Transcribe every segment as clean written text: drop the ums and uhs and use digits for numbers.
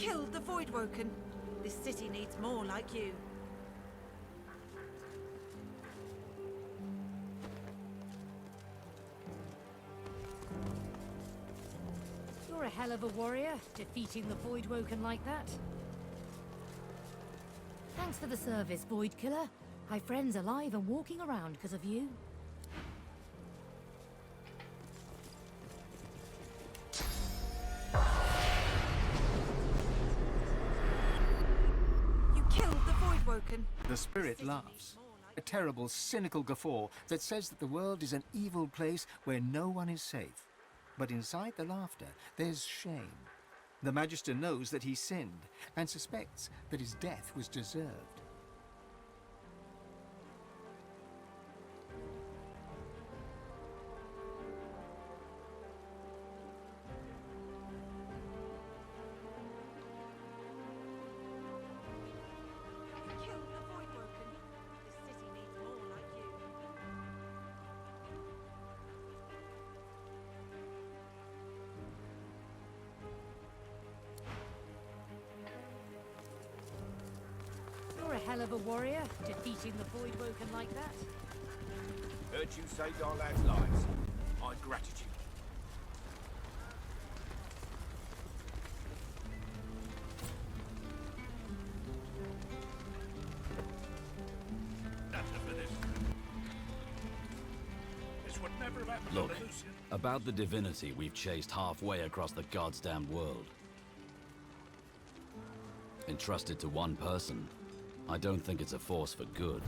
killed the Voidwoken. This city needs more like you. You're a hell of a warrior, defeating the Voidwoken like that. Thanks for the service, Void Killer. My friend's alive and walking around because of you. You killed the Voidwoken. The spirit laughs. A terrible, cynical guffaw that says that the world is an evil place where no one is safe. But inside the laughter, there's shame. The Magister knows that he sinned and suspects that his death was deserved. You killed the Voidwoken. This city needs more like you. You're a hell of a warrior, defeating the Voidwoken like that. Heard you saved our lads' lives. My gratitude. Nothing for this. This would never have happened Look, to Lucian. about the Divinity we've chased halfway across the goddamn world. Entrusted to one person, I don't think it's a force for good.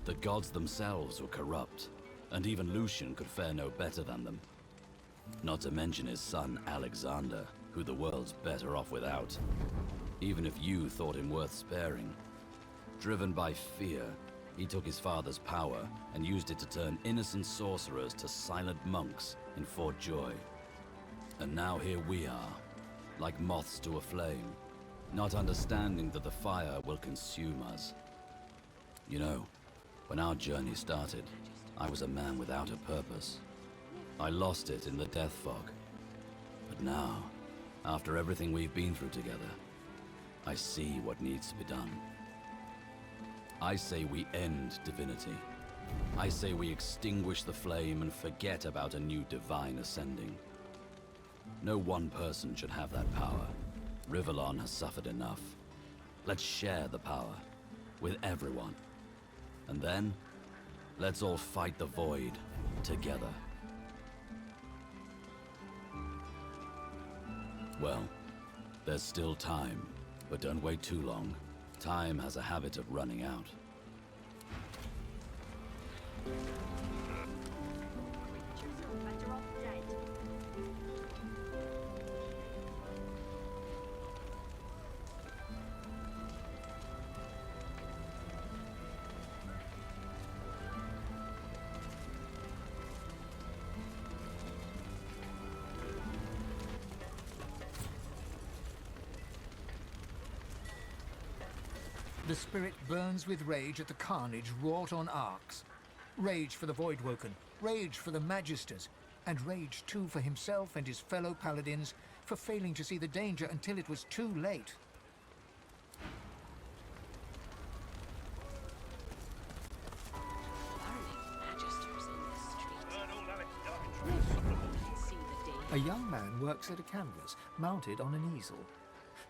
The gods themselves were corrupt, and even Lucian could fare no better than them. Not to mention his son Alexander, who the world's better off without. Even if you thought him worth sparing. Driven by fear, he took his father's power and used it to turn innocent sorcerers to silent monks in Fort Joy. And now here we are, like moths to a flame, not understanding that the fire will consume us. You know, when our journey started, I was a man without a purpose. I lost it in the death fog. But now, after everything we've been through together, I see what needs to be done. I say we end Divinity. I say we extinguish the flame and forget about a new divine ascending. No one person should have that power. Rivellon has suffered enough. Let's share the power with everyone. And then, let's all fight the void together. Well, there's still time, but don't wait too long. Time has a habit of running out. The spirit burns with rage at the carnage wrought on Arx. Rage for the Voidwoken, rage for the Magisters, and rage too for himself and his fellow paladins for failing to see the danger until it was too late. A young man works at a canvas, mounted on an easel.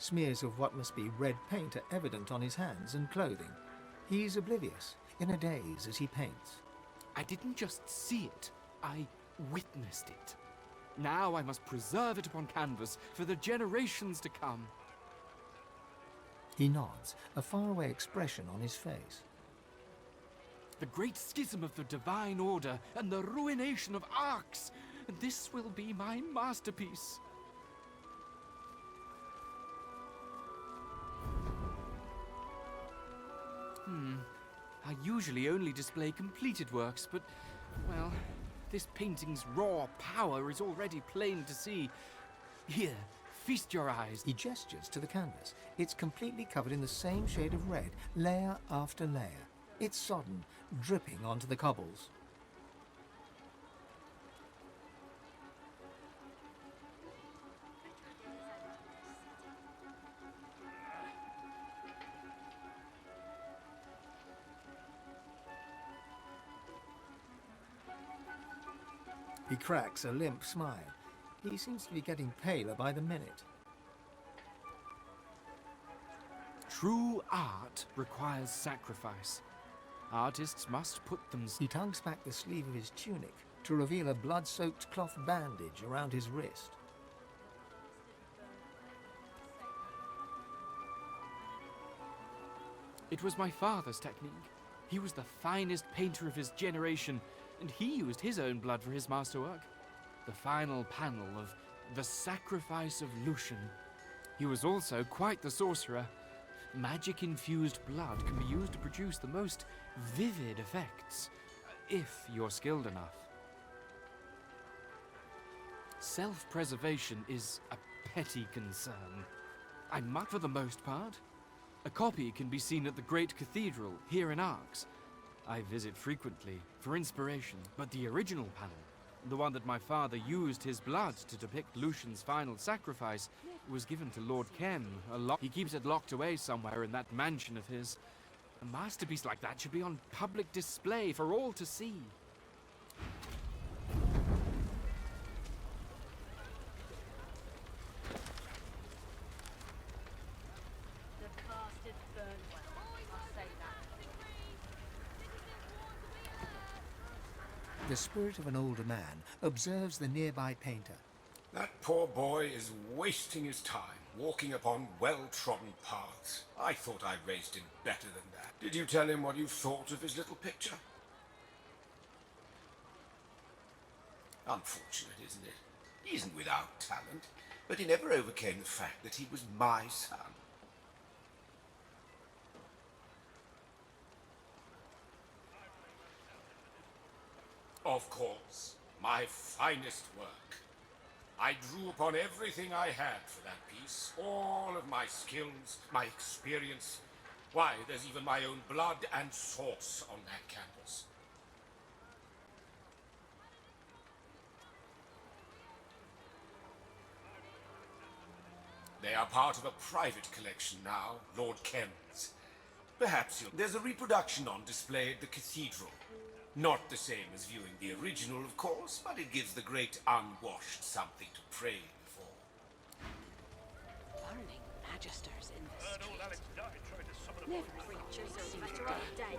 Smears of what must be red paint are evident on his hands and clothing. He's oblivious, in a daze as he paints. I didn't just see it, I witnessed it. Now I must preserve it upon canvas for the generations to come. He nods, a faraway expression on his face. The great schism of the Divine Order and the ruination of Arx. This will be my masterpiece. I usually only display completed works, but, well, this painting's raw power is already plain to see. Here, feast your eyes. He gestures to the canvas. It's completely covered in the same shade of red, layer after layer. It's sodden, dripping onto the cobbles. He cracks a limp smile. He seems to be getting paler by the minute. True art requires sacrifice. Artists must put themselves. He tugs back the sleeve of his tunic to reveal a blood-soaked cloth bandage around his wrist. It was my father's technique. He was the finest painter of his generation, and he used his own blood for his masterwork. The final panel of The Sacrifice of Lucian. He was also quite the sorcerer. Magic-infused blood can be used to produce the most vivid effects, if you're skilled enough. Self-preservation is a petty concern. I might, for the most part. A copy can be seen at the Great Cathedral here in Arx. I visit frequently for inspiration, but the original panel, the one that my father used his blood to depict Lucian's final sacrifice, was given to Lord Kem. He keeps it locked away somewhere in that mansion of his. A masterpiece like that should be on public display for all to see. The bastard burned well. I'll say that. The spirit of an older man observes the nearby painter. That poor boy is wasting his time, walking upon well-trodden paths. I thought I raised him better than that. Did you tell him what you thought of his little picture? Unfortunate, isn't it? He isn't without talent, but he never overcame the fact that he was my son. Of course, my finest work. I drew upon everything I had for that piece, all of my skills, my experience. Why, there's even my own blood and sauce on that canvas. They are part of a private collection now, Lord Kem's. Perhaps there's a reproduction on display at the cathedral. Not the same as viewing the original, of course, but it gives the great unwashed something to pray for. Burning magisters in the street. Never creatures seem to be dead.